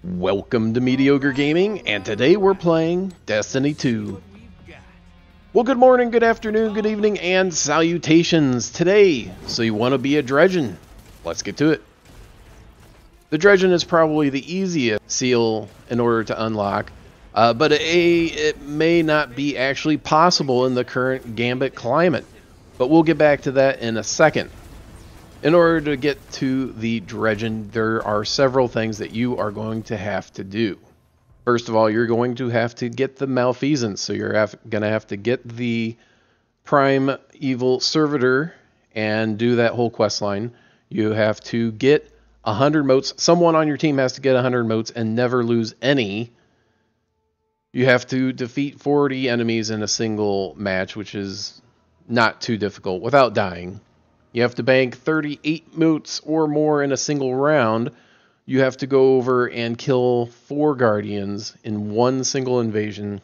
Welcome to Mediocre Gaming, and today we're playing Destiny 2. Well, good morning, good afternoon, good evening, and salutations today. So you want to be a Dredgen? Let's get to it. The Dredgen is probably the easiest seal in order to unlock, but it may not be actually possible in the current Gambit climate. But we'll get back to that in a second. In order to get to the Dredgen, there are several things that you are going to have to do. First of all, you're going to have to get the Malfeasance, so you're going to have to get the Prime Evil Servitor and do that whole quest line. You have to get 100 motes. Someone on your team has to get 100 motes and never lose any. You have to defeat 40 enemies in a single match, which is not too difficult, without dying. You have to bank 38 motes or more in a single round. You have to go over and kill 4 guardians in one single invasion.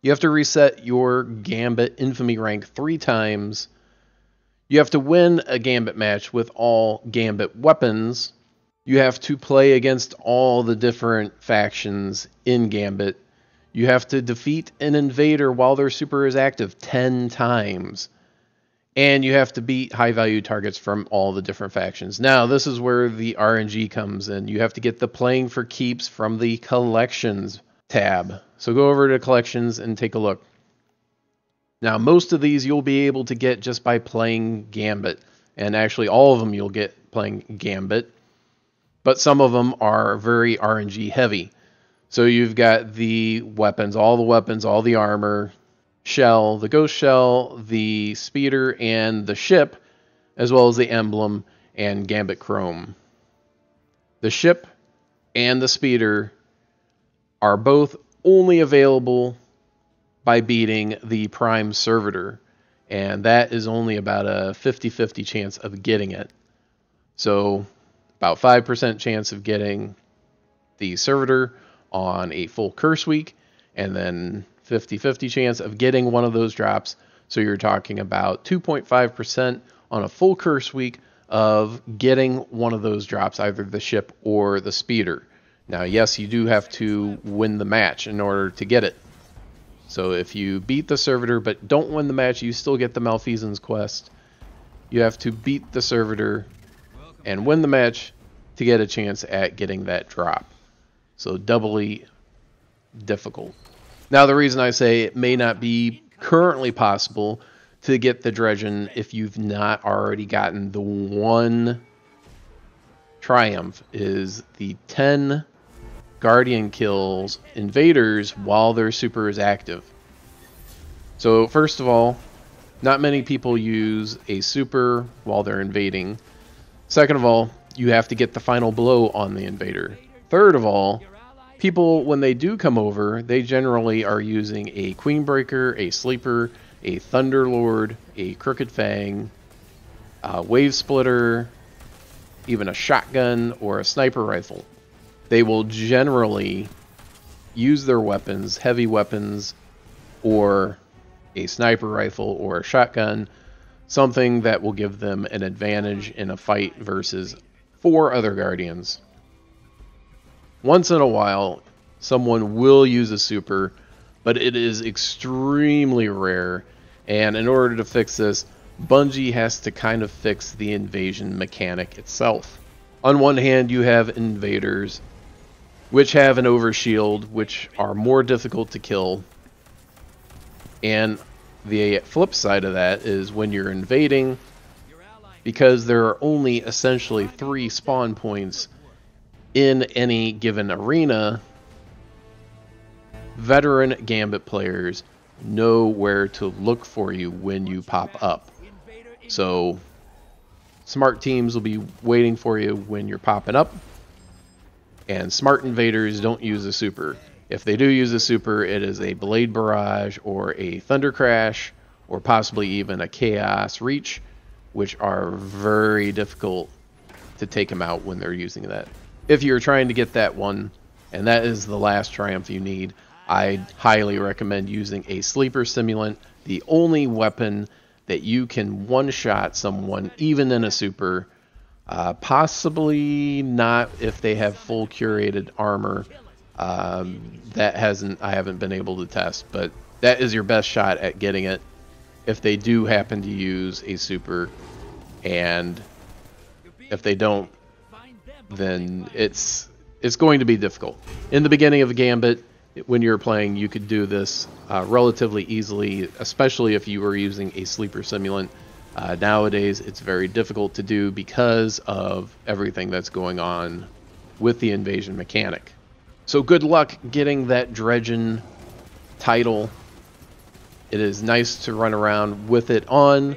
You have to reset your Gambit Infamy rank 3 times. You have to win a Gambit match with all Gambit weapons. You have to play against all the different factions in Gambit. You have to defeat an invader while their super is active 10 times. And you have to beat high-value targets from all the different factions. Now, this is where the RNG comes in. You have to get the Playing for Keeps from the Collections tab. So go over to Collections and take a look. Now, most of these you'll be able to get just by playing Gambit. And actually, all of them you'll get playing Gambit. But some of them are very RNG heavy. So you've got the weapons, all the armor, shell, the ghost shell, the speeder, and the ship, as well as the emblem and Gambit Chrome. The ship and the speeder are both only available by beating the Prime Servitor, and that is only about a 50-50 chance of getting it. So about 5% chance of getting the Servitor on a full curse week, and then 50-50 chance of getting one of those drops. So you're talking about 2.5% on a full curse week of getting one of those drops, either the ship or the speeder. Now, yes, you do have to win the match in order to get it. So if you beat the Servitor but don't win the match, you still get the Malfeasance quest. You have to beat the Servitor and win the match to get a chance at getting that drop. So doubly difficult. Now, the reason I say it may not be currently possible to get the Dredgen if you've not already gotten the one triumph is the 10 Guardian kills invaders while their super is active. So first of all, not many people use a super while they're invading. Second of all, you have to get the final blow on the invader. Third of all, people, when they do come over, they generally are using a Queenbreaker, a Sleeper, a Thunderlord, a Crooked Fang, a Wave Splitter, even a shotgun or a sniper rifle. They will generally use their weapons, heavy weapons, or a sniper rifle or a shotgun, something that will give them an advantage in a fight versus 4 other Guardians. Once in a while, someone will use a super, but it is extremely rare. And in order to fix this, Bungie has to kind of fix the invasion mechanic itself. On one hand, you have invaders, which have an overshield, which are more difficult to kill. And the flip side of that is when you're invading, because there are only essentially 3 spawn points in any given arena, veteran Gambit players know where to look for you when you pop up. So smart teams will be waiting for you when you're popping up, and smart invaders don't use a super. If they do use a super, it is a Blade Barrage or a Thunder Crash or possibly even a Chaos Reach, which are very difficult to take them out when they're using that. If you're trying to get that one, and that is the last triumph you need, I highly recommend using a Sleeper Simulant, the only weapon that you can one-shot someone, even in a super, Possibly not if they have full curated armor. I haven't been able to test, but that is your best shot at getting it if they do happen to use a super, and if they don't, then it's going to be difficult. In the beginning of a Gambit, when you're playing, you could do this relatively easily, especially if you were using a sleeper simulant. Nowadays, it's very difficult to do because of everything that's going on with the invasion mechanic. So good luck getting that Dredgen title. It is nice to run around with it on.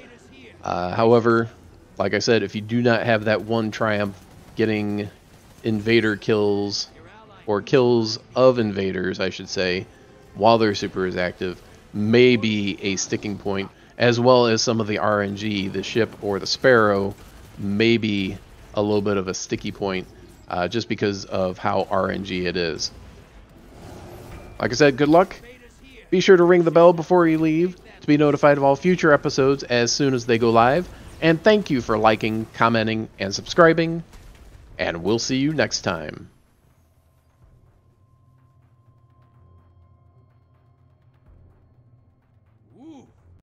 However, like I said, if you do not have that one triumph, getting invader kills, or kills of invaders, I should say, while their super is active, may be a sticking point, as well as some of the RNG, the ship or the Sparrow, may be a little bit of a sticky point, just because of how RNG it is. Like I said, good luck. Be sure to ring the bell before you leave to be notified of all future episodes as soon as they go live. And thank you for liking, commenting, and subscribing. And we'll see you next time.